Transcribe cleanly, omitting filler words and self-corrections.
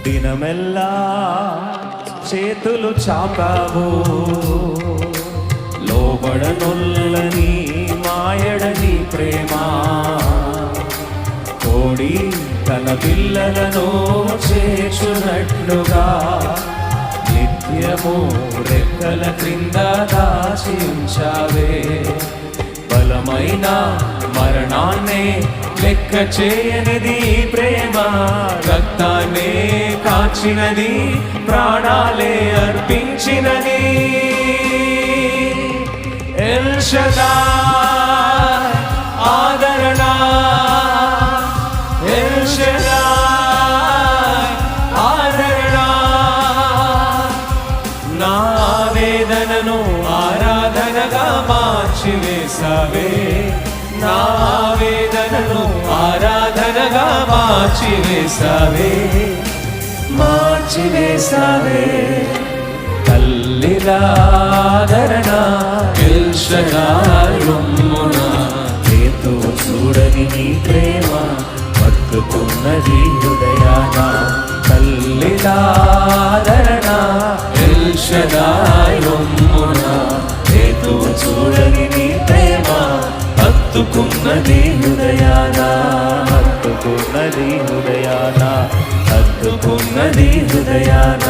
దినమెల్లా చేతులు చాపావు, లోబడనొల్లని మాయడని ప్రేమ. కోడి తన పిల్లలను చేర్చునట్లుగా నిత్యము రెక్కల క్రింద దాచి ఉంచావే. బలమైన మరణాన్నే లెక్క చేయనిది ప్రేమ, రక్తాన్నే కాచినది, ప్రాణాలే అర్పించినది. ఎల్ షదాయ్ ఆదరణ, ఎల్ షదాయ్ ఆదరణ. నా వేదనను ఆరాధనగా మార్చివేసావే, నా వేదనను ఆరాధనగా మార్చివేసావే, మార్చివేసావే. తల్లిలాదరణ ఎల్ షదాయ్ రొమ్మున, హేతువు చూడని నీ ప్రేమ పట్టుకున్నది హృదయాన. తల్లిలాదరణ ఎల్ షదాయ్ రొమ్మున, హేతువు చూడని నీ ప్రేమ హత్తుకున్నది హృదయాన, హత్తుకున్నది హృదయాన, హత్తుకున్నది హృదయాన.